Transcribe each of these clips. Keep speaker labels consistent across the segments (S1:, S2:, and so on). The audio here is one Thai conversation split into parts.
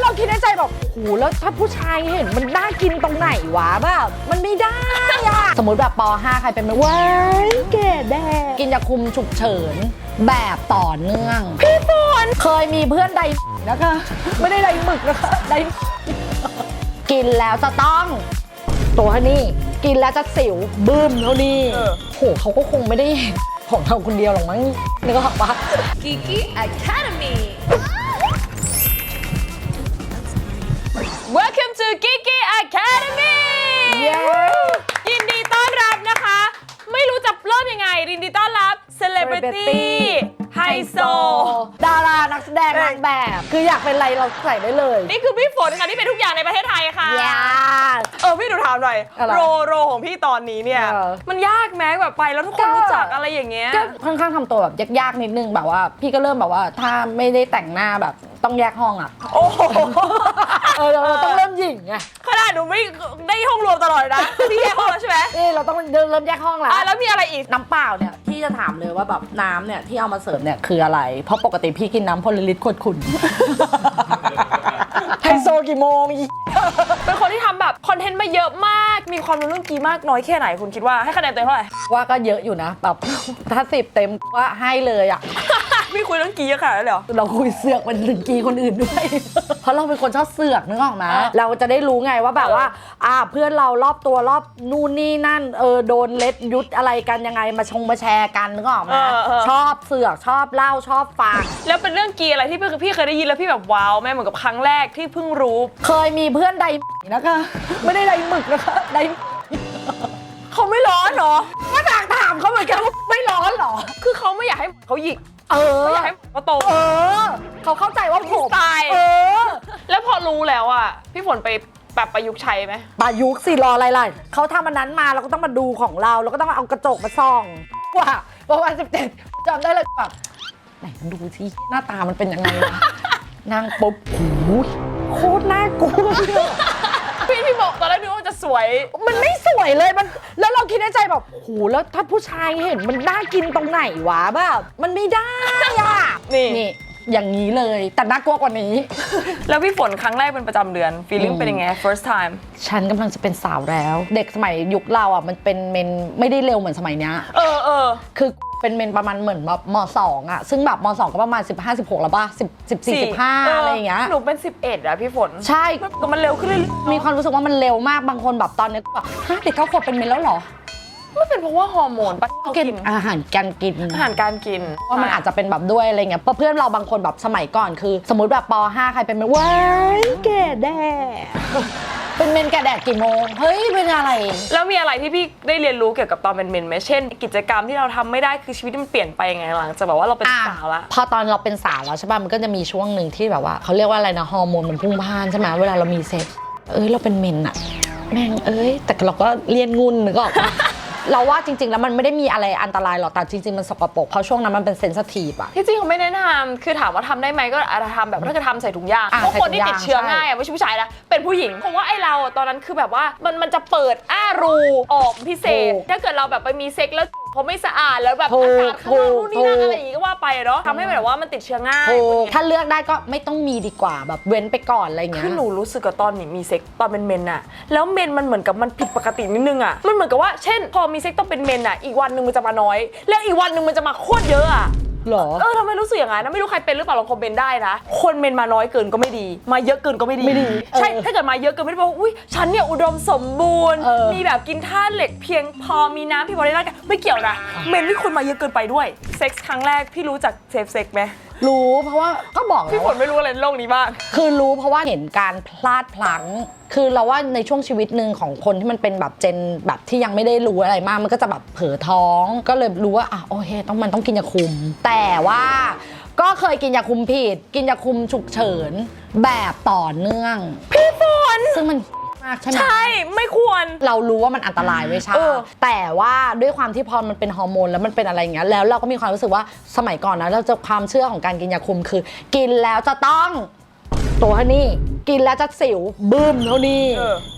S1: เราคิดในใจแบบโหแล้วถ้าผู้ชายเห็นมันน่ากินตรงไหนวะแบบมันไม่ได้อะสมมติแบบป .5 ใครเป็นแบบว้ายแก่แดกกินยาคุมฉุกเฉินแบบต่อเนื่องพี่ฝนเคยมีเพื่อนใดนะคะไม่ได้ใดหมึกนะคะใดกินแล้วจะต้องตัวนี้กินแล้วจะสิวบึ้มเท่านี้โหเขาก็คงไม่ได้เห็นของเราคนเดียวหรอกมั้งนึกออกปะ
S2: Kiki Academy Welcome to Kiki Academy ยินดีต้อนรับนะคะ ไม่รู้จะเริ่มยังไงยินดีต้อนรับ Celebrity ไฮโซ
S1: ดารานักแสดงนางแบบคืออยากเป็นอะไรเราใส่ได้เลย
S2: นี่คือพี่ฝนค่ะที่เป็นทุกอย่างในประเทศไทยค่ะ พี่หนูถามหน่อย โรของพี่ตอนนี้เนี่ย มันยากไหมแบบไปแล้วทุกคนรู้จักอะไรอย่างเงี้ย
S1: ก็ค่อนข้างทำตัวแบบยากๆนิดนึงแบบว่าพี่ก็เริ่มแบบว่าถ้าไม่ได้แต่งหน้าแบบต้องแยกห้องอ่ะ
S2: โอ้โห
S1: เราต้องเริ่มหยิ่งไง
S2: ขนาดหนูไม่ได้ห้องรวมตลอดนะพี่แยกห้องแล้วใช่ไหม
S1: เราต้องเริ่มแยกห้องแล้ว
S2: แล้วมีอะไรอีก
S1: น้ำเปล่าเนี่ยพี่จะถามเลยว่าแบบน้ำเนี่ยที่เอามาเสิร์ฟเนี่ยคืออะไรเพราะปกติพี่กินน้ำพลลิตรขวดขุ่น ไฮโซกี่โมง
S2: เป็นคนที่ทำแบบคอนเทนต์มาเยอะมาก มีความรู้เรื่องกีมากน้อยแค่ไหนคุณคิดว่าให้คะแนนเต็มเท่าไหร่
S1: ว่าก็เยอะอยู่นะแบบถ้า10 เต็มว่าให้เลยอ่ะ
S2: พี่คุยเรื่องกีเยอะขนาดนั้นเลยเหรอ
S1: เราคุยเสือกเป็นถึงกีคนอื่นด้วย เพราะเราเป็นคนชอบเสือกนึกออกไหมเราจะได้รู้ไงว่าแบบว่าเพื่อนเรารอบตัวรอบนู่นนี่นั่นโดนเล็ดยุดอะไรกันยังไงมาแชร์กันนึกออกไหมชอบเสือกชอบเล่าชอบฟัง
S2: แล้วเป็นเรื่องกีอะไรที่พี่เคยได้ยินแล้วพี่แบบว้าวแม่เหมือนกับครั้งแรกที่เพิ่งรู้
S1: เคยมีเพื่อนใดนะคะไม่ได้ใดหมึกนะคะใด
S2: เขาไม่ร้อนเหรอ
S1: ก็ถามเขาเหมือนกันว่าไม่ร้อนเหรอ
S2: คือเขาไม่อยากให้เขาหยิก
S1: เขา
S2: อยากให้เขาโต
S1: เขาเข้าใจว่าผม
S2: สไตล์แล้วพอรู้แล้วอ่ะพี่ฝนไปแบบประยุกต์ใช้ไหม
S1: ประยุกต์สิรออะไรล่ะเขาทำอันนั้นมาเราก็ต้องมาดูของเราเราก็ต้องเอากระจกมาส่องว่าประมาณ17จำได้เลยแบบไหนมันดูสิหน้าตามันเป็นยังไงวะนั่งปุ๊บโอ้โหโคตรน่ากลัว
S2: พี่บอกตอนแรกนึกว่ามันจะสวย
S1: มันไม่สวยเลยมันแล้วเราคิดในใจแบบโหแล้วถ้าผู้ชายเห็นมันน่ากินตรงไหนวะแบบมันไม่ได้อะนี่อย่างนี้เลยแต่น่ากลัวกว่านี้
S2: แล้วพี่ฝนครั้งแรกเป็นประจำเดือนฟีลลิ่งเป็นยังไง first time
S1: ฉันกำลังจะเป็นสาวแล้ว เด็กสมัยยุคเราอ่ะมันเป็นเมนไม่ได้เร็วเหมือนสมัยเนี้ยคือเป็นเมนประมาณเหมือนแบบม.2 อ่ะซึ่งแบบม.2 ก็ประมาณ15-16แล้วป่ะ14 15อะไรอย่างเงี้ย
S2: หนูเป็น11อะพี่ฝน
S1: ใช่
S2: มันเร็วขึ้นเรื่อยๆ
S1: มีความรู้สึกว่ามันเร็วมากบางคนแบบตอนนี้แบบเด็ก9 ขวบเป็นเมนแล้วเหรอ
S2: ไม่เป็นเพราะว่าฮอร์โมนปะเขากิน
S1: อาหารการกิน
S2: อาหารการกิน
S1: ว่ามันอาจจะเป็นแบบด้วยอะไรเงี้ยเพราะเพื่อนเราบางคนแบบสมัยก่อนคือ สมมติแบบป .5 ใครเป็นเมนว้ายแก่แดก เป็นเมนแก่แดกกี่โมงเฮ้ยเป็นอะไร
S2: แล้วมีอะไรที่พี่ได้เรียนรู้เกี่ยวกับตอนเป็นเมนไหมเช่น กิจกรรมที่เราทำไม่ได้คือชีวิตมันเปลี่ยนไปยังไงหลังจากแบบว่าเราเป็นสาวละ
S1: พอตอนเราเป็นสาวแล้วใช่ป่ะมันก็จะมีช่วงหนึ่งที่แบบว่าเขาเรียกว่าอะไรนะฮอร์โมนมันพุ่งพล่านใช่ไหมเวลาเรามีเซ็กเราเป็นเมนอะแม่งแต่เราก็เลียนงุนนึกออกปะ เราว่าจริงๆแล้วมันไม่ได้มีอะไรอันตรายหรอกแต่จริงๆมันสกปรกเพราะช่วงนั้นมันเป็นเซนซิทีฟอะ
S2: ที่จริงเขาไม่แนะนำคือถามว่าทำได้ไหมก็อาจจะทำแบบถ้าเกิดทำใส่ถุงยางเพราะคนที่ติดเชื้อง่ายอะไม่ใช่ผู้ชายนะเป็นผู้หญิงเพราะว่าไอ้เราตอนนั้นคือแบบว่ามันจะเปิดรูออกพิเศษถ้าเกิดเราแบบไปมีเซ็กแล้วเขาไม่สะอาดแล้วแบบอากาศข้างนอกนู่นนี่นั่นอะไรอย่างงี้ก็ว่าไปเนาะทำให้แบบว่ามันติดเชื้อง่าย
S1: ถ้าเลือกได้ก็ไม่ต้องมีดีกว่าแบบเว้นไปก่อนอะไรเงี้ย
S2: คือหนูรู้สึกกับตอนนี้มีเซ็กตอนเป็นเมนอะแล้วเมนมันเหมือนกับมันผิดปกตินิดนึงอะมันเหมือนกับว่าเช่นพอมีเซ็กต้องเป็นเมนอะอีกวันนึงมันจะมาน้อยแล้วอีกวันนึงมันจะมาโคตรเยอะอะ
S1: หรอ
S2: ทำไมรู้สึกอย่างนั้นนะไม่รู้ใครเป็นหรือเปล่าลองคอมเมนต์ได้นะคนเมนมาน้อยเกินก็ไม่ดีมาเยอะเกินก็ไม่ดีใช่ถ้าเกิดมาเยอะเกินไม่ได้บอกว่าอุ้ยฉันเนี่ยอุดมสมบูรณ์มีแบบกินธาตุเหล็กเพียงพอมีน้ำเพียงพอในร่างกายไม่เกี่ยวนะเมนที่คนมาเยอะเกินไปด้วยเซ็กส์ครั้งแรกพี่รู้จักเซฟเซ็กไหม
S1: รู้เพราะว่าก็บอกแล้ว
S2: พี่ฝนไม่รู้อะไรในโลกนี้บ้าง
S1: คือรู้เพราะว่าเห็นการพลาดพลั้งคือเราว่าในช่วงชีวิตหนึ่งของคนที่มันเป็นแบบเจนแบบที่ยังไม่ได้รู้อะไรมากมันก็จะแบบเผลอท้องก็เลยรู้ว่าโอเคมันต้องกินยาคุมแต่ว่าก็เคยกินยาคุมผิดกินยาคุมฉุกเฉินแบบต่อเนื่อง
S2: พี่ฝน
S1: ซึ่งมันมากใช่ไหม
S2: ใช่ไม่ควร
S1: เรารู้ว่ามันอันตรายไว้ใช่แต่ว่าด้วยความที่พอมันเป็นฮอร์โมนแล้วมันเป็นอะไรอย่างเงี้ยแล้วเราก็มีความรู้สึกว่าสมัยก่อนนะเราจะความเชื่อของการกินยาคุมคือกินแล้วจะต้องตัวนี้กินแล้วจะสิวบึ้มเท่านี้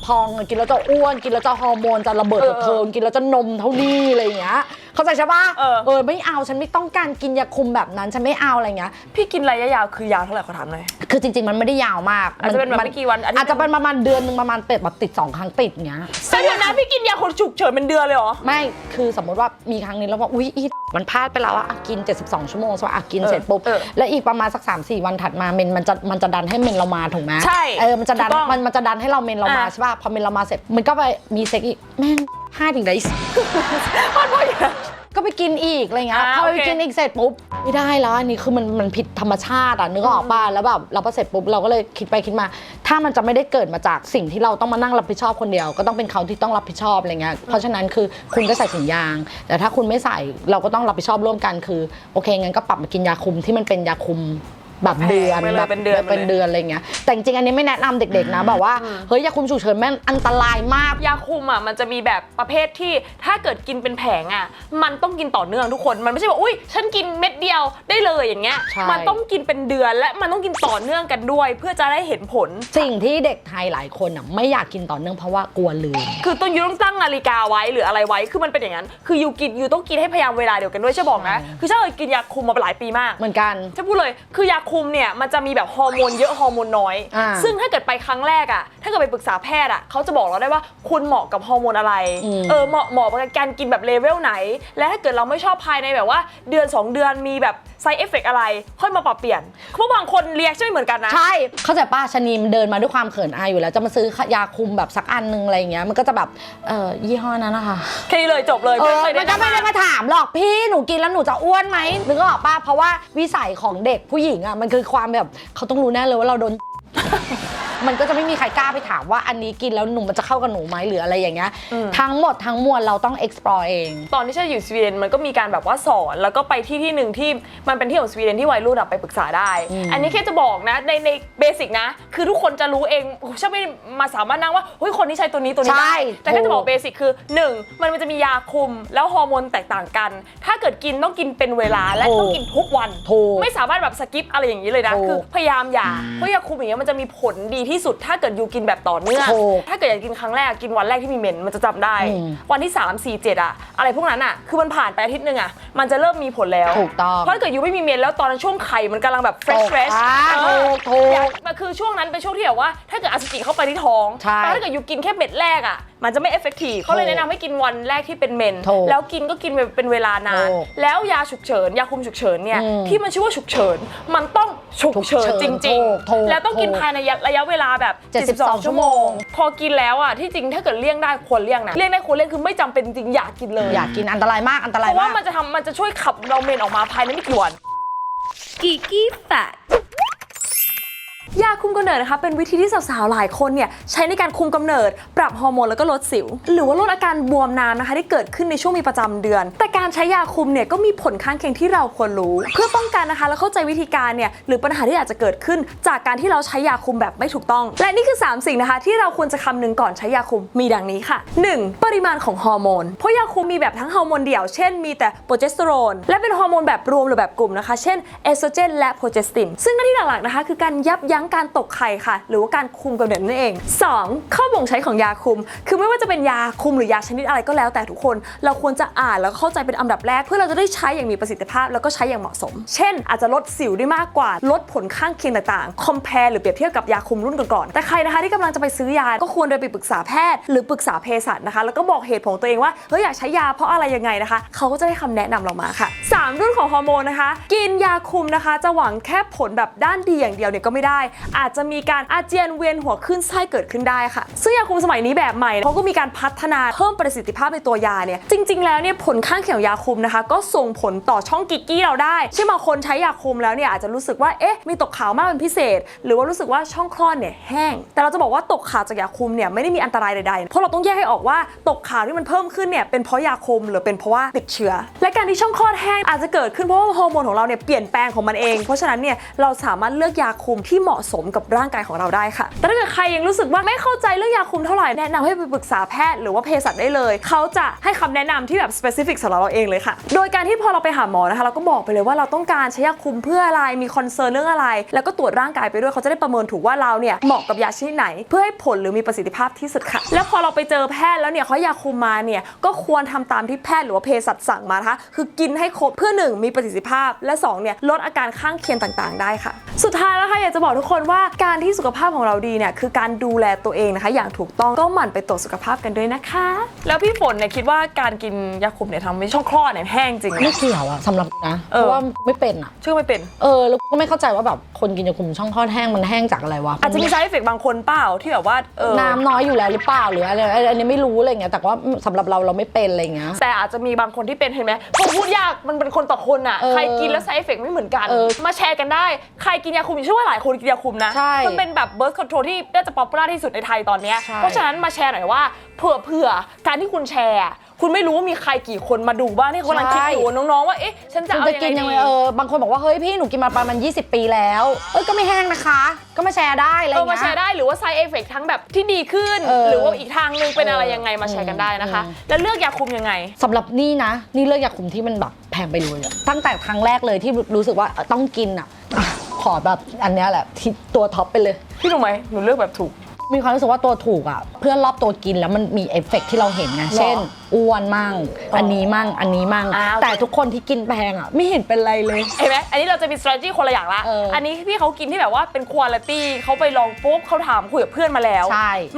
S1: พองกินแล้วจะอ้วนกินแล้วจะฮอร์โมนจะระเบิดระเทิงกินแล้วจะนมเท่านี้อะไรอย่างเงี้ย เข้าใจใช่ปะ
S2: ไม่
S1: ไม่เอาฉันไม่ต้องการกินยาคุมแบบนั้นฉันไม่เอาอะไรเงี้ย
S2: พี่กินระยะยาวคือยาวเท่าไหร่ขอถามหน่อย
S1: คือจริงๆมันไม่ได้ยาวมาก
S2: อาจจะเป็นแบบไม่กี่วัน
S1: อาจจะเป็นประมาณเดือนนึงประมาณเป็ดแบบติด2 ครั้งติดเงี้ย
S2: แต่เดี๋ยวนะพี่กินยาคนฉุกเฉินเป็นเดือนเลยเหรอ
S1: ไม่คือสมมติว่ามีครั้งนี้แล้วว่าอุ๊ยมันพลาดไปแล้วอะกิน72 ชั่วโมงใช่ปะกินเสร็จปุ๊บแล้วอีกประมาณสัก 3-4 วันถัดมาเมนมันจะดันให้เมนเรามาถูกไหม
S2: ใช่
S1: มันจะดันมันจะดันให้เราเมนเรามาใช่ป่ะพอเมนเรามาเสร็จมันก็ไปมีเซ็กอีกแม่ง5 ถึงได้ก็ไปกินอีกอะไรเงี้ยพอไปกินอีกเสร็จปุ๊บไม่ได้แล้วอันนี้คือมันผิดธรรมชาติอ่ะนึกออกป่ะแล้วแบบเราพอเสร็จปุ๊บเราก็เลยคิดไปคิดมาถ้ามันจะไม่ได้เกิดมาจากสิ่งที่เราต้องมานั่งรับผิดชอบคนเดียวก็ต้องเป็นเขาที่ต้องรับผิดชอบอะไรเงี้ยเพราะฉะนั้นคือคุณก็ใส่ถุงยางแต่ถ้าคุณไม่ใส่เราก็ต้องรับผิดชอบร่วมกันคือโอเคงั้นก็ปรับมากินยาคุมที่มันเป็นยาคุมแบบเดือนแบบเป็นเดือนอะไรเงี้ยแต่จริงๆอันนี้ไม่แนะนำเด็กๆนะแบบว่าเฮ้ยยาคุมฉุกเฉินแม่งอันตรายมากย
S2: าคุมอ่ะมันจะมีแบบประเภทที่ถ้าเกิดกินเป็นแผงอ่ะมันต้องกินต่อเนื่องทุกคนมันไม่ใช่ว่าอุ้ยฉันกินเม็ดเดียวได้เลยอย่างเงี้ยมันต้องกินเป็นเดือนและมันต้องกินต่อเนื่องกันด้วยเพื่อจะได้เห็นผลส
S1: ิ่งที่เด็กไทยหลายคนอ่ะไม่อยากกินต่อเนื่องเพราะว่ากลัวลืม
S2: คือต้องยูต้องตั้งนาฬิกาไว้หรืออะไรไว้คือมันเป็นอย่างนั้นคือยูต้องกินให้พยายามเวลาเดียวกันด้วยใช่บอกนะคือถ้ากินยาคุมมาหลายปีมาก
S1: เหมือนกันจ
S2: ะพูดเลยคือยาคุมเนี่ยมันจะมีแบบฮอร์โมนเยอะฮอร์โมนน้อยซึ่งถ้าเกิดไปครั้งแรกอ่ะถ้าเกิดไปปรึกษาแพทย์อ่ะเขาจะบอกเราได้ว่าคุณเหมาะกับฮอร์โมนอะไรเหมาะกับการกินแบบเลเวลไหนและถ้าเกิดเราไม่ชอบภายในแบบว่าเดือน2 เดือนมีแบบไซด์เอฟเฟกต์อะไรค่อยมาปรับเปลี่ยนเพราะบางคนเรียกใช่ไม่เหมือนกันนะใ
S1: ช่เข้าใจป้าชนีมเดินมาด้วยความเขินอายอยู่แล้วจะมาซื้อยาคุมแบบสักอันนึงอะไรเงี้ยมันก็จะแบบยี่ห้อนั้นนะคะ
S2: แค่นี้เลยจบเลย
S1: มันก็ไม่ได้มาถามหรอกพี่หนูกินแล้วหนูจะอ้วนไหมนึกออกป้าเพราะว่าวิสัยของเด็กผู้หญิงอ่ะมันคือความแบบเขาต้องรู้แน่เลยว่าเราโดน มันก็จะไม่มีใครกล้าไปถามว่าอันนี้กินแล้วหนูมันจะเข้ากับหนูไหมหรืออะไรอย่างเงี้ยทั้งหมดทั้งมวลเราต้อง explore เองต
S2: อนที่ฉันอยู่สวีเดนมันก็มีการแบบว่าสอนแล้วก็ไปที่หนึ่งที่มันเป็นที่ของสวีเดนที่วัยรุ่นไปปรึกษาได้อันนี้แค่จะบอกนะในเบสิกนะคือทุกคนจะรู้เองฉันไม่มาสามารถนั่งว่าเฮ้ยคนนี้ใช้ตัวนี้ได้แต่แค่จะบอกเบสิกคือ1มันจะมียาคุมแล้วฮอร์โมนแตกต่างกันถ้าเกิดกินต้องกินเป็นเวลาและต้องกินทุกวันไม่สามารถแบบสกิปอะไรอย่างนี้เลยนะคือพยายามอย่าเพราะยาคุมอย่างเงี้ยมันจะมีผลดีที่สุดถ้าเกิดยูกินแบบต่อเนื่องถ้าเกิดอยากกินครั้งแรกกินวันแรกที่มีเมนมันจะจำได้วันที่3 4 7อะไรพวกนั้นคือมันผ่านไปอาทิตย์นึงมันจะเริ่มมีผลแล้วถ
S1: ูกต้อง
S2: เพราะถ้าเกิดยูไม่มีเมนแล้วตอนนั้นช่วงไข่มันกำลังแบบเฟรชคือช่วงนั้นเป็นช่วงที่แบบว่าถ้าเกิดอสุจิเข้าไปที่ท้องแต่ถ้าเกิดยูกินแค่เม็ดแรกมันจะไม่เอฟเฟกตีฟเขาเลยแนะนำให้กินวันแรกที่เป็นเมนแล้วกินก็กินเป็นเวลานานแล้วยาฉุกเฉินยาคุมฉุกเฉินเนี่ยที่มันชื่อว่าฉุกเฉินมันต้องฉุกเฉินจริงๆแล้วต้องกินภายในระยะเวลาแบบ72 ชั่วโมงพอกินแล้วที่จริงถ้าเกิดเลี่ยงได้ควรเลี่ยงนะเลี่ยงได้ควรเลี่ยงคือไม่จำเป็นจริงอยากกินเลย
S1: อยากกินอันตรายมากอันตรายมากเ
S2: พราะว่ามันจะช่วยขับเราเมนออกมาภายในไม่กี่วันกีกี้แฟตยาคุมกำเนิดนะคะเป็นวิธีที่สาวๆหลายคนเนี่ยใช้ในการคุมกำเนิดปรับฮอร์โมนแล้วก็ลดสิวหรือว่าลดอาการบวมน้ำนะคะที่เกิดขึ้นในช่วงมีประจำเดือนแต่การใช้ยาคุมเนี่ยก็มีผลข้างเคียงที่เราควรรู้เพื่อป้องกันนะคะและเข้าใจวิธีการเนี่ยหรือปัญหาที่อาจจะเกิดขึ้นจากการที่เราใช้ยาคุมแบบไม่ถูกต้องและนี่คือ3สิ่งนะคะที่เราควรจะคำนึงก่อนใช้ยาคุมมีดังนี้ค่ะ 1. ปริมาณของฮอร์โมนเพราะยาคุมมีแบบทั้งฮอร์โมนเดี่ยวเช่นมีแต่โปรเจสเตอโรนและเป็นฮอร์โมนแบบรวมหรือแบบกลุ่มนะคะเช่นเอสโตรเจนและโปรเจสตินซึ่งหน้าที่หลักๆนะคะคือการยับยั้งการตกไข่หรือว่าการคุมกำเนิดนั่นเอง 2. ข้อบ่งใช้ของยาคุมคือไม่ว่าจะเป็นยาคุมหรือยาชนิดอะไรก็แล้วแต่ทุกคนเราควรจะอ่านแล้วเข้าใจเป็นอันดับแรกเพื่อเราจะได้ใช้อย่างมีประสิทธิภาพแล้วก็ใช้อย่างเหมาะสมเช่นอาจจะลดสิวได้มากกว่าลดผลข้างเคียงต่างๆ compare หรือเปรียบเทียบกับยาคุมรุ่นก่อนๆแต่ใครนะคะที่กำลังจะไปซื้อยาก็ควรเดินไปปรึกษาแพทย์หรือปรึกษาเภสัชนะคะแล้วก็บอกเหตุผลตัวเองว่าเฮ้ยอยากใช้ยาเพราะอะไรยังไงนะคะเขาก็จะให้คำแนะนำเรามาค่ะ 3. รุ่นของฮอร์โมนนะคะกินยาคุมนะคะจะหวังแค่ผลแบบด้านดีอย่างเดียวเนี่ยก็ไม่ได้อาจจะมีการอาเจียนเวียนหัวขึ้นไส้เกิดขึ้นได้ค่ะซึ่งยาคุมสมัยนี้แบบใหม่เขาก็มีการพัฒนาเพิ่มประสิทธิภาพในตัวยาเนี่ยจริงๆแล้วเนี่ยผลข้างเคียงของยาคุมนะคะก็ส่งผลต่อช่องกิกกี้เราได้เช่นบางคนใช้ยาคุมแล้วเนี่ยอาจจะรู้สึกว่ามีตกขาวมากเป็นพิเศษหรือว่ารู้สึกว่าช่องคลอดเนี่ยแห้งแต่เราจะบอกว่าตกขาวจากยาคุมเนี่ยไม่ได้มีอันตรายใดๆเพราะเราต้องแยกให้ออกว่าตกขาวที่มันเพิ่มขึ้นเนี่ยเป็นเพราะยาคุมหรือเป็นเพราะว่าติดเชื้อและการที่ช่องคลอดแห้งอาจจะเกิดขึ้นเพราะว่าฮอร์โมนของเราเนี่ยเปลี่ยนแปลงของมันเองเพราะฉะนั้นเนี่ยเราสามารถเลือกยาคุมที่เหมาะ ะสมกับร่างกายของเราได้ค่ะแต่ถ้าเกิดใครยังรู้สึกว่าไม่เข้าใจเรื่องยาคุมเท่าไหร่แนะนำให้ไปปรึกษาแพทย์หรือว่าเภสัชได้เลยเขาจะให้คำแนะนำที่แบบ specific สำหรับเราเองเลยค่ะโดยการที่พอเราไปหาหมอนะคะเราก็บอกไปเลยว่าเราต้องการใช้ยาคุมเพื่ออะไรมีคอนเซิร์นเรื่องอะไรแล้วก็ตรวจร่างกายไปด้วยเขาจะได้ประเมินถูกว่าเราเนี่ยเหมาะกับยาชนิดไหนเพื่อให้ผลหรือมีประสิทธิภาพที่สุดค่ะแล้วพอเราไปเจอแพทย์แล้วเนี่ยเขายาคุมมาเนี่ยก็ควรทำตามที่แพทย์หรือว่าเภสัชสั่งมานะคะคือกินให้ครบเพื่อ1มีประสิทธิภาพและ2เนี่ยลดอาการข้างเคียงต่างๆได้ค่ะสุดท้ายแล้วค่ะอยากจะบอกทุกคนว่าการที่สุขภาพของเราดีเนี่ยคือการดูแลตัวเองนะคะอย่างถูกต้องก็หมั่นไปตรวจสุขภาพกันด้วยนะคะแล้วพี่ฝนเนี่ยคิดว่าการกินยาคุมเนี่ยทำให้ช่องคลอดเนี่ยแห้งจริงไหม
S1: ไม่เกี่ยวอะสำหรับนะเพราะว่าไม่เป็นอะ
S2: ชื่อไม่เป็น
S1: แล้วก็ไม่เข้าใจว่าแบบคนกินยาคุมช่องคลอดแห้งมันแห้งจากอะไรวะ
S2: อาจจะมี side effect บางคนเปล่าที่แบบว่าน
S1: ้ำน้อยอยู่แล้วหรือเปล่าหรืออะไรอันนี้ไม่รู้อะไรเงี้ยแต่ว่าสำหรับเราไม่เป็นอะไรเงี้ยแ
S2: ต่อาจจะมีบางคนที่เป็นเห็นไหมผมพูดยากมันเป็นคนต่อคนอ่ะใครกินแล้ว side effect ไม่เหมือนกันมาแชร์กันได้ใครกินยาคุมเชื่อว่าหลายคนกินยาคุมนะมันเป็นแบบ birth control ที่น่าจะ popular ที่สุดในไทยตอนนี้เพราะฉะนั้นมาแชร์หน่อยว่าเผื่อการที่คุณแชร์คุณไม่รู้ว่ามีใครกี่คนมาดูบ้างที่เขากำลังคิดอยู่น้องๆว่าเอ๊ะฉันจะเอายังไงดีบ
S1: างคนบอกว่าเฮ้ยพี่หนูกินมาประมาณ20 ปีแล้วก็ไม่แห้งนะคะก็มาแชร์ได้อะไรเงี้ยม
S2: าแชร์ได้หรือว่า side effect ทั้งแบบที่ดีขึ้นหรือว่าอีกทางนึงเป็นอะไรยังไงมาแชร์กันได้นะคะแล้วเลือกยาคุมยังไง
S1: สำหรับนี่นะนี่เลือกยาคุมที่มันแบบแพงไปเลยตั้งแต่ครั้งแรกเลยที่รู้สึกว่าต้องกินอ่ะขอแบบอันนี้แหละที่ตัวท็อปไปเลยพ
S2: ี่รู้ไหมหนูเลือกแบบถูก
S1: มีความรู้สึกว่าตัวถูกอ่ะเพื่อนรอบตัวกินแล้วมันมีเอฟเฟกต์ที่เราเห็นไงเช่นอ้วนมั่งอันนี้มั่งอันนี้มั่งแต่ทุกคนที่กินแพงอ่ะไม่เห็นเป็นไรเลย
S2: เห็นไหมอันนี้เราจะมี strategy คนละอย่างละอันนี้พี่เขากินที่แบบว่าเป็น quality เขาไปลองปุ๊บเขาถามคุยกับเพื่อนมาแล้ว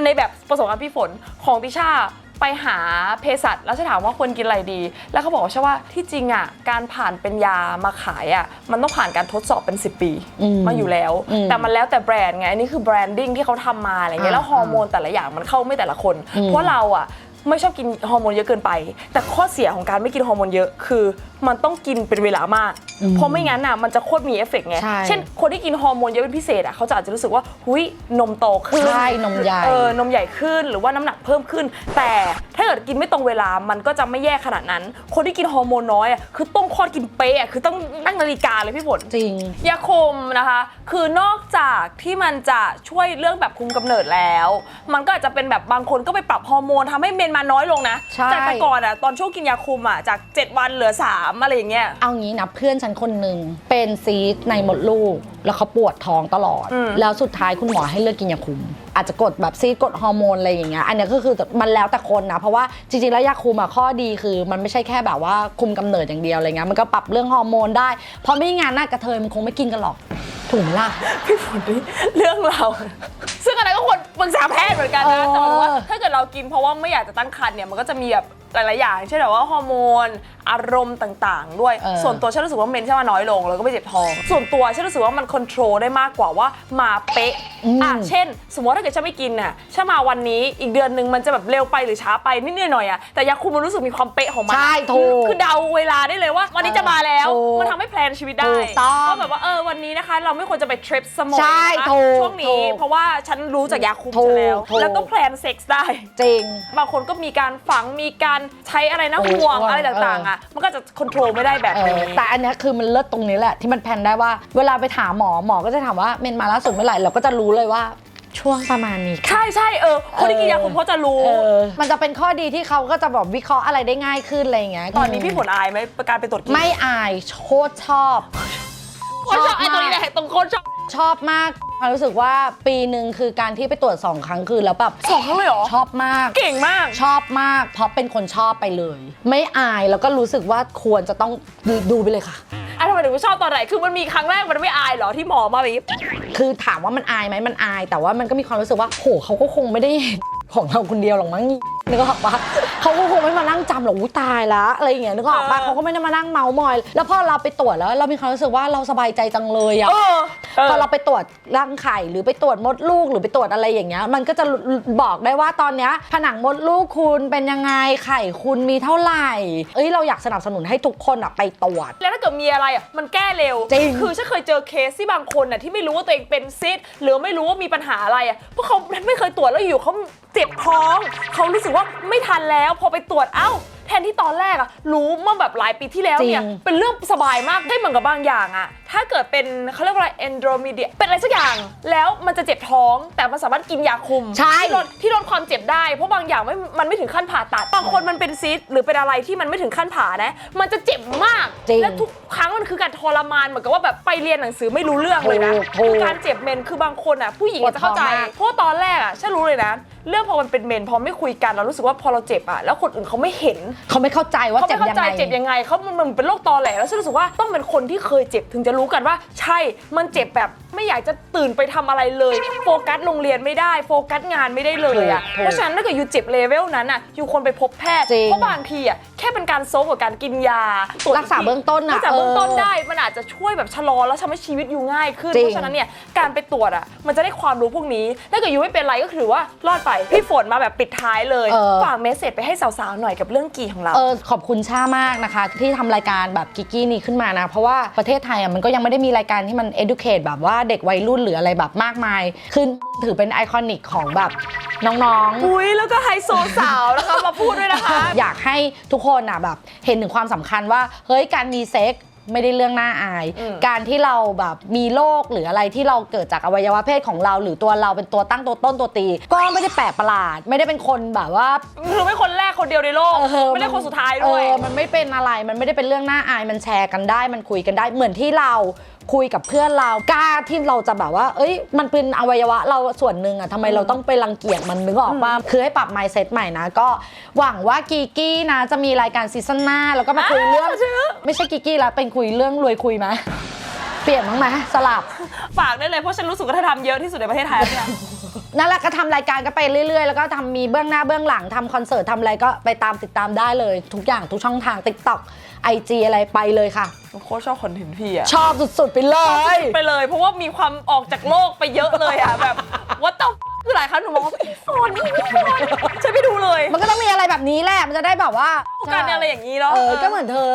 S2: ในแบบประสบการณ์พี่ฝนของติช่าไปหาเภสัชแล้วจะถามว่าควรกินอะไรดีแล้วเขาบอกว่าใช่ว่าที่จริงอ่ะการผ่านเป็นยามาขายอ่ะมันต้องผ่านการทดสอบเป็น10 ปีมาอยู่แล้วแต่มันแล้วแต่แบรนด์ไงอันนี้คือแบรนดิ้งที่เขาทำมาอะไรเงี้ยแล้วฮอร์โมนแต่ละอย่างมันเข้าไม่แต่ละคนเพราะเราอ่ะไม่ชอบกินฮอร์โมนเยอะเกินไปแต่ข้อเสียของการไม่กินฮอร์โมนเยอะคือมันต้องกินเป็นเวลามากเพราะไม่งั้นน่ะมันจะโคตรมีเอฟเฟกต์ไงเช่นคนที่กินฮอร์โมนเยอะเป็นพิเศษอ่ะเขาจะอาจจะรู้สึกว่าหุยนมโตขึ้น
S1: ใช่นมใหญ่น
S2: มใหญ่ขึ้นหรือว่าน้ำหนักเพิ่มขึ้นแต่ถ้าเกิดกินไม่ตรงเวลามันก็จะไม่แย่ขนาดนั้นคนที่กินฮอร์โมนน้อยอ่ะคือต้องคลอดกินเป๊ะคือต้องนั่งนาฬิกาเลยพี่ฝนจ
S1: ริงย
S2: าคุมนะคะคือนอกจากที่มันจะช่วยเรื่องแบบคุมกำเนิดแล้วมันก็อาจจะเป็นแบบบางคนก็ไปปรับฮอร์โมนทำให้เมนมาน้อยลงนะจากแต่ก่อนอ่ะตอนช่วงกินยาคุมอ่ะจาก7 วันเหลือ3อะไรอย่างเงี้ย
S1: เอางี้นะเพื่อนฉันคนหนึ่งเป็นซีสต์ในมดลูกแล้วเขาปวดท้องตลอดแล้วสุดท้ายคุณหมอให้เลิกกินยาคุมอาจจะกดแบบซีสต์กดฮอร์โมนอะไรอย่างเงี้ยอันนี้ก็คือมันแล้วแต่คนนะเพราะว่าจริงๆแล้วยาคุมอะข้อดีคือมันไม่ใช่แค่แบบว่าคุมกำเนิดอย่างเดียวอะไรเงี้ยมันก็ปรับเรื่องฮอร์โมนได้เพราะไม่งั้นน่ะกระเทยมันคงไม่กินกันหรอกถูกไหมล่ะ
S2: พี่ฝนเรื่องเราซึ่งอะไรก็ควรปรึกษาแพทย์เหมือนกันนะแต่ว่าถ้าเกิดเรากินเพราะว่าไม่อยากจะตั้งครรภ์เนี่ยมันก็จะมีแบบหลายๆอย่างเช่นแบบว่าฮอร์โมนอารมณ์ต่างๆด้วยส่วนตัวฉันรู้สึกว่าเมนฉันมาน้อยลงแล้วก็ไม่เจ็บท้องส่วนตัวฉันรู้สึกว่ามันควบคุมได้มากกว่าว่ามาเป๊ะเช่นสมมติถ้าเกิดฉันไม่กินน่ะฉันมาวันนี้อีกเดือนนึงมันจะแบบเร็วไปหรือช้าไปนิดหน่อยอะแต่ยาคุมมันรู้สึกมีความเป๊ะของมัน
S1: ใช่ถูก
S2: คือเดาเวลาได้เลยว่าวันนี้จะมาแล้วมันทำให้แพลนชีวิตได้ก็แบบว่าวันนี้นะคะเราไม่ควรจะไปทริปสมองนะคะช่วงนี้เพราะว่าฉันรู้จากยาคุมแล้วก็แพลนเซ็กส์ได้
S1: จริง
S2: บางคนก็มีการฝังมีการใช้อะไรนะห่วงอะไรต่างๆอ่ะมันก็จะควบคุมไม่ได้แบบนี้
S1: แต่อันนี้คือมันเลิศตรงนี้แหละที่มันแพลนได้ว่าเวลาไปถามหมอก็จะถามว่าเมนมาล่าสุดเมื่อไหร่เราก็จะรู้เลยว่าช่วงประมาณนี้
S2: ใช่คนที่กินยาคุมเขาจะรู้
S1: มันจะเป็นข้อดีที่เขาก็จะแบบวิเคราะห์อะไรได้ง่ายขึ้นอะไรอย่างเงี้ยต
S2: อนนี้พี่ฝนอายไหมการไปตรวจกิน
S1: ไม่อายโคตรชอบไ
S2: อ้ตัวนี้แหละตรงโคตรช
S1: อบมากรู้สึกว่าปีหนึ่งคือการที่ไปตรวจ2 ครั้งคือแล้วแบบ
S2: 2 ครั้งเลยเหรอ
S1: ชอบมาก
S2: เก่งมากช
S1: อบมากเพราะเป็นคนชอบไปเลยไม่อายแล้วก็รู้สึกว่าควรจะต้องดูไปเลยค่ะ
S2: ทำไมถึงไม่ชอบตอนไหนคือมันมีครั้งแรกมันไม่อายเหรอที่หมอมาแบบค
S1: ือถามว่ามันอายไหมมันอายแต่ว่ามันก็มีความรู้สึกว่าโหเขาก็คงไม่ได้ของเราคนเดียวหรอกมั้งนึกออกปะเขาก็คงไม่มานั่งจำหรอกตายละอะไรอย่างเงี้ยนึกออกปะเขาก็ไม่ได้มานั่งเมามอยแล้วพอเราไปตรวจแล้วเรามีความรู้สึกว่าเราสบายใจจังเลยอะพอเราไปตรวจรังไข่หรือไปตรวจมดลูกหรือไปตรวจอะไรอย่างเงี้ยมันก็จะบอกได้ว่าตอนเนี้ยผนังมดลูกคุณเป็นยังไงไข่คุณมีเท่าไหร่เราอยากสนับสนุนให้ทุกคนอะไปตรวจแ
S2: ล้วถ้าเกิดมีอะไรอะมันแก้เร็วคือฉันเคยเจอเคสที่บางคนอะที่ไม่รู้ว่าตัวเองเป็นซิสหรือไม่รู้ว่ามีปัญหาอะไรอะเพราะเขาไม่เคยตรวจแล้วอยู่เขาเจ็บท้องเขารู้สึกว่าไม่ทันแล้วพอไปตรวจ แทนที่ตอนแรกอะรู้เมื่อแบบหลายปีที่แล้วเนี่ยเป็นเรื่องสบายมากได้เหมือนกับบางอย่างอะถ้าเกิดเป็นเขาเรียกว่าอะไร endometrium เป็นอะไรสักอย่างแล้วมันจะเจ็บท้องแต่มันสามารถกินยาคุมที่ลดความเจ็บได้เพราะบางอย่างมันไม่ถึงขั้นผ่าตัดบางคนมันเป็นซิสหรือเป็นอะไรที่มันไม่ถึงขั้นผ่านะมันจะเจ็บมากและทุกครั้งมันคือการทรมานเหมือนกับว่าแบบไปเรียนหนังสือไม่รู้เรื่องเลยนะคือการเจ็บเมนคือบางคนอ่ะผู้หญิงจะเข้าใจเพราะตอนแรกอ่ะฉันรู้เลยนะเรื่องพอมันเป็นเมนพอไม่คุยกันเรารู้สึกว่าพอเราเจ็บอ่ะแล้วคนอื่นเขาไม่เห็น
S1: เขาไม่เข้าใจว่าเจ็บยังไง
S2: เขามันเป็นโรคตอแหลแล้วฉันรู้สึกว่าต้องเป็นคนที่เคยเจ็บถึงจะรู้กันว่าใช่มันเจ็บแบบไม่อยากจะตื่นไปทำอะไรเลยโฟกัสโรงเรียนไม่ได้โฟกัสงานไม่ได้เลยอ่ะเพราะฉะนั้นถ้าเกิดอยู่เจ็บเลเวลนั้นอ่ะอยู่ควรไปพบแพทย์เพราะบางทีอ่ะแค่เป็นการโซฟกับการกินยา
S1: รักษาเบื้องต้นอ่ะ
S2: รักษาเบื้องต้นได้มันอาจจะช่วยแบบชะลอแล้วทำให้ชีวิตอยู่ง่ายขึ้นเพราะฉะนั้นเนี่ยการไปตรวจอ่ะมันจะได้ความรู้พวกนี้ถ้าเกิดอยู่ไม่เป็นไรก็ถือว่ารอดไปพี่ฝนมาแบบปิดท้ายเลยฝากเมสเสจไปให้สาวๆหน่อยกับเรื่องกี่ของเรา
S1: ขอบคุณช่ามากนะคะที่ทำรายการแบบกิกกี้นี้ขึ้นมานะเพราะว่าประเทศไทยอ่ะมันก็ยังไม่ได้มีรายการที่มัน educate แบบว่าเด็กวัยรุ่นหรืออะไรแบบมากมายคือถือเป็นไอคอนิกของแบบน้อง
S2: ๆอุ้ยแล้วก็ไฮโซสาวนะคะมาพูดด้วยนะคะ
S1: อยากให้ทุกคนอ่ะแบบเห็นถึงความสำคัญว่าเฮ้ยการมีเซ็กไม่ได้เรื่องน่าอายการที่เราแบบมีโรคหรืออะไรที่เราเกิดจากอวัยวะเพศของเราหรือตัวเราเป็นตัวตั้งตัวต้นตัวตีก็ไม่ได้แปลกประหลาดไม่ได้เป็นคนแบบว่า
S2: คือไม่คนแรกคนเดียวในโลกไม่ได้คนสุดท้ายด้วย
S1: มันไม่เป็นอะไรมันไม่ได้เป็นเรื่องน่าอายมันแชร์กันได้มันคุยกันได้เหมือนที่เราคุยกับเพื่อนเรากล้าที่เราจะแบบว่าเอ้ยมันเป็นอวัยวะเราส่วนหนึ่งอะทำไมเราต้องไปรังเกียจมันนึกออกป่ะคือให้ปรับ mindset ใหม่นะก็หวังว่ากีกี้นะจะมีรายการซีซั่นหน้าแล้วก็มาคุยเรื่องไม่ใช่กีกี้แล้วเป็นคุยเรื่องรวยคุยไหมเปลี่ยนบ้างไหมสลับ
S2: ฝากได้เลยเพราะฉันรู้สึกว่าเธอทำเยอะที่สุดในประเทศไทยเนี่ย
S1: นั่นแหละก็ทำรายการก็ไปเรื่อยๆแล้วก็ทำมีเบื้องหน้าเบื้องหลังทำคอนเสิร์ตทำอะไรก็ไปติดตามได้เลยทุกอย่างทุกช่องทาง TikTok IG อะไรไปเลยค่ะ
S2: โคตรชอบคอนเทนต์พี่อะ
S1: ชอบสุดๆไปเลย
S2: ไปเลยเพราะว่ามีความออกจากโลกไปเยอะเลยอะแบบว่าต้องคือหลายครั้งหนูบอกว่าพี่ฝนฉันไปดูเลย
S1: มันก็ต้องมีอะไรแบบนี้แหละมันจะได้แบบว่า
S2: การอะไรอย่างนี้เนาะ
S1: ก็เหมือนเธอ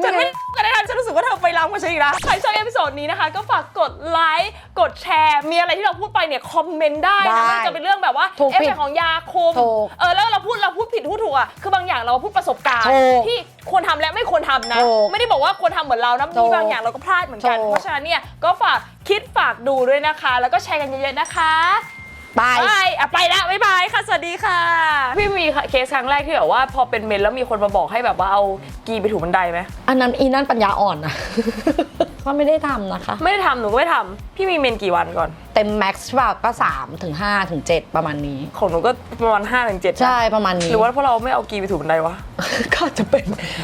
S2: ฉันไม่กันได้ทันฉันรู้สึกว่าเธอไปล้ำกว่าฉันอีกนะใครชอบเอพิโซดนี้นะคะก็ฝากกดไลค์กดแชร์มีอะไรที่เราพูดไปเนี่ยคอมเมนต์ได้นะไม่จะเป็นเรื่องแบบว่าเอฟเฟกต์ของยาคุมแล้วเราพูดผิดพูดถูกอ่ะคือบางอย่างเราพูดประสบการณ์ที่ควรทำและไม่ควรทำนะไม่ได้บอกว่าควรทำเหมือนเรานะมีบางอย่างเราก็พลาดเหมือนกันเพราะฉะนั้นเนี่ยก็ฝากคิดฝากดูด้วยนะคะแล้วก็แชร์กันเยอะๆนะคะไปแล้วบ๊ายบายค่ะสวัสดีค่ะพี่มีเคสครั้งแรกที่แบบว่าพอเป็นเมนแล้วมีคนมาบอกให้แบบว่าเอากีไปถูบันไดไหม
S1: อันนั้นนั่นปัญญาอ่อนนะก็ไม่ได้ทำนะคะ
S2: ไม่ได้ทำหนูก็ไม่ทำพี่มีเมนกี่วันก่อน
S1: เต็มแม็กซ์แบบก็3 ถึง 5 ถึง 7ประมาณนี้
S2: ของหนูก็ประมาณ5 ถึง 7
S1: ใช่ประมาณนี้
S2: หรือว่าเพราะเราไม่เอากีไปถูบันไดวะ
S1: ก็จะเป็น